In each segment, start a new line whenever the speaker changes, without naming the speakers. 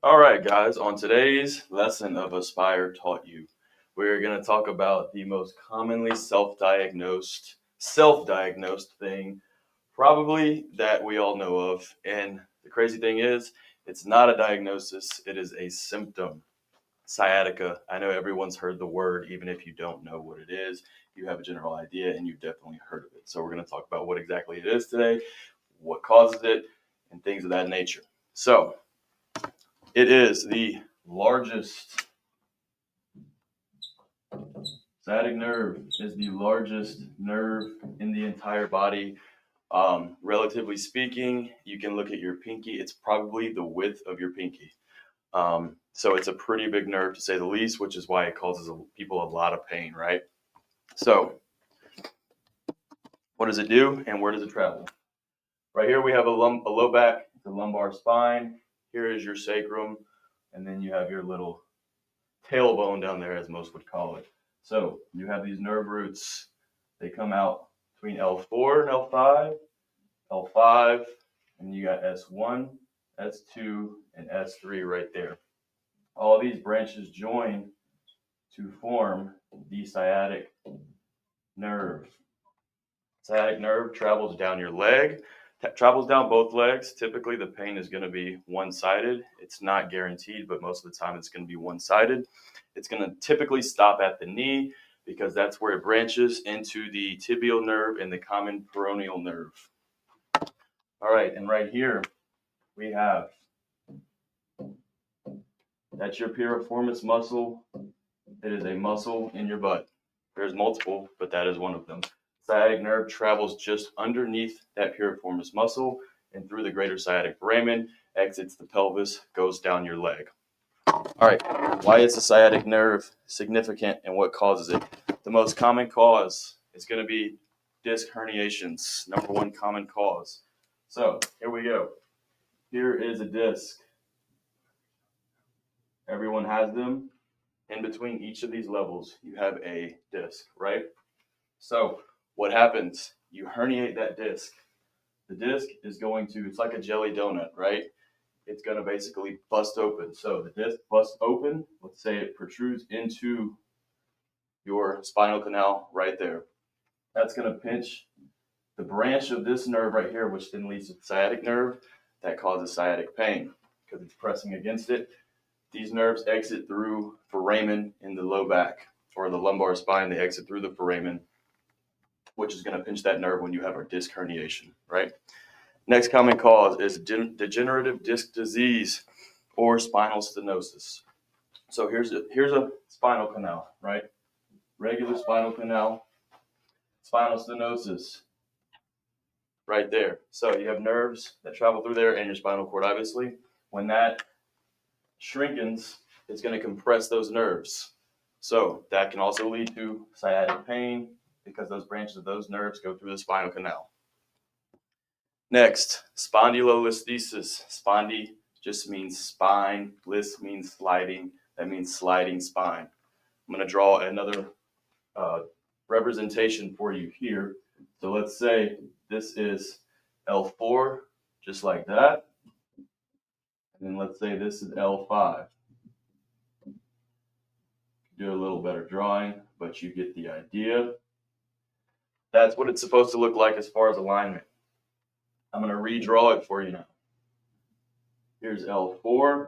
All right, guys, on today's lesson of Aspire Taught You, we're going to talk about the most commonly self-diagnosed thing probably that we all know of. And the crazy thing is, it's not a diagnosis, it is a symptom. Sciatica. I know everyone's heard the word, even if you don't know what it is. You have a general idea and you've definitely heard of it. So we're going to talk about what exactly it is today, what causes it, and things of that nature. So, it is the largest sciatic nerve is the largest nerve in the entire body. Relatively speaking, you can look at your pinky. It's probably the width of your pinky. So it's a pretty big nerve to say the least, which is why it causes people a lot of pain, right? So what does it do and where does it travel? Right here we have a low back, the lumbar spine. Here is your sacrum, and then you have your little tailbone down there, as most would call it. So you have these nerve roots. They come out between L4 and L5, L5, and you got S1, S2, and S3 right there. All these branches join to form the sciatic nerve. Sciatic nerve travels down your leg, travels down both legs. Typically, the pain is going to be one-sided. It's not guaranteed, but most of the time it's going to be one-sided. It's going to typically stop at the knee because that's where it branches into the tibial nerve and the common peroneal nerve. All right, and right here we have, that's your piriformis muscle. It is a muscle in your butt. There's multiple, but that is one of them. Sciatic nerve travels just underneath that piriformis muscle and through the greater sciatic foramen, exits the pelvis, goes down your leg. All right, why is the sciatic nerve significant and what causes it? The most common cause is going to be disc herniations, number one common cause. So here we go. Here is a disc. Everyone has them. In between each of these levels, you have a disc, right? So what happens? You herniate that disc. The disc is going to, it's like a jelly donut, right? It's going to basically bust open. So the disc busts open. Let's say it protrudes into your spinal canal right there. That's going to pinch the branch of this nerve right here, which then leads to the sciatic nerve that causes sciatic pain because it's pressing against it. These nerves exit through foramen in the low back or the lumbar spine. They exit through the foramen, which is going to pinch that nerve when you have a disc herniation, right? Next common cause is degenerative disc disease or spinal stenosis. So here's a spinal canal, right? Regular spinal canal, spinal stenosis, right there. So you have nerves that travel through there and your spinal cord, obviously. When that shrinkens, it's going to compress those nerves. So that can also lead to sciatic pain because those branches of those nerves go through the spinal canal. Next, spondylolisthesis. Spondy just means spine. List means sliding. That means sliding spine. I'm going to draw another representation for you here. So let's say this is L4, just like that. And then let's say this is L5. Do a little better drawing, but you get the idea. That's what it's supposed to look like as far as alignment. I'm going to redraw it for you now. Here's L4.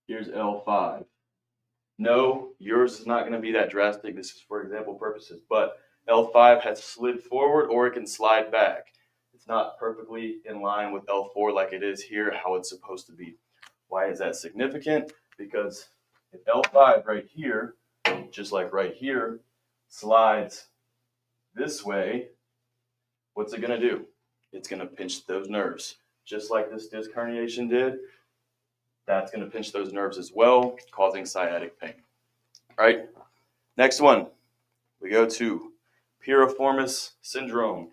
Here's L5. No, yours is not going to be that drastic. This is for example purposes, but L5 has slid forward or it can slide back. It's not perfectly in line with L4 like it is here, how it's supposed to be. Why is that significant? Because if L5 right here, just like right here, slides this way, what's it going to do? It's going to pinch those nerves. Just like this disc herniation did, that's going to pinch those nerves as well, causing sciatic pain. All right, next one, we go to piriformis syndrome.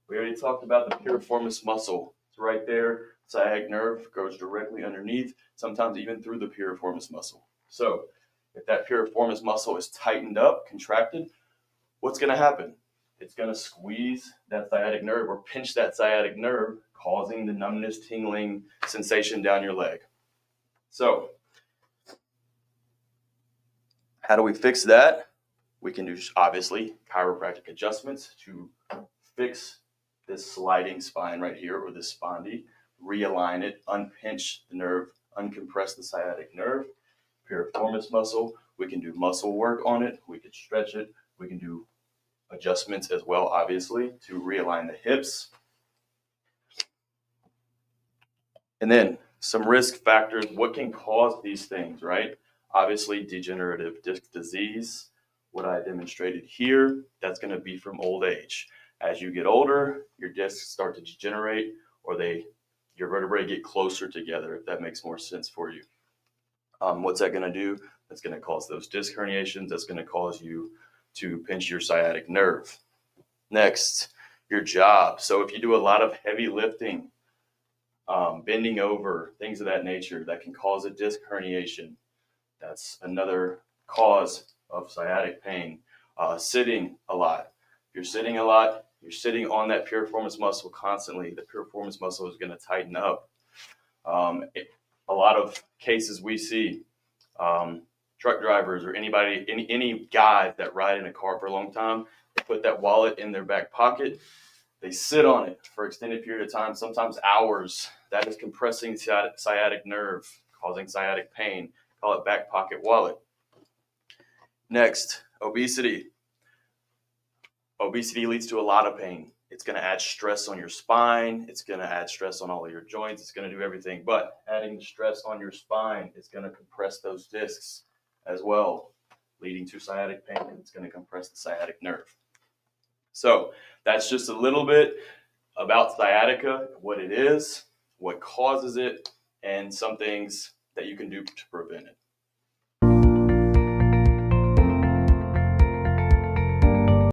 We already talked about the piriformis muscle. It's right there. Sciatic nerve goes directly underneath, sometimes even through the piriformis muscle. So if that piriformis muscle is tightened up, contracted, what's going to happen? It's going to squeeze that sciatic nerve or pinch that sciatic nerve causing the numbness, tingling sensation down your leg. So how do we fix that? We can do, obviously, chiropractic adjustments to fix this sliding spine right here, or this spondy, realign it, unpinch the nerve, uncompress the sciatic nerve, piriformis muscle. We can do muscle work on it. We can stretch it. We can do adjustments as well, obviously, to realign the hips. And then some risk factors. What can cause these things, right? Obviously, degenerative disc disease. What I demonstrated here, that's going to be from old age. As you get older, your discs start to degenerate, or your vertebrae get closer together, if that makes more sense for you. What's that going to do? That's going to cause those disc herniations. That's going to cause you to pinch your sciatic nerve. Next, your job. So if you do a lot of heavy lifting, bending over, things of that nature, that can cause a disc herniation. That's another cause of sciatic pain. Sitting a lot. If you're sitting a lot, you're sitting on that piriformis muscle constantly. The piriformis muscle is going to tighten up. A lot of cases we see, truck drivers or any guys that ride in a car for a long time, they put that wallet in their back pocket. They sit on it for an extended period of time, sometimes hours. That is compressing sciatic nerve, causing sciatic pain. Call it back pocket wallet. Next, obesity. Obesity leads to a lot of pain. It's going to add stress on your spine. It's going to add stress on all of your joints. It's going to do everything. But adding stress on your spine is going to compress those discs as well, leading to sciatic pain. It's going to compress the sciatic nerve. So that's just a little bit about sciatica, what it is, what causes it, and some things that you can do to prevent it.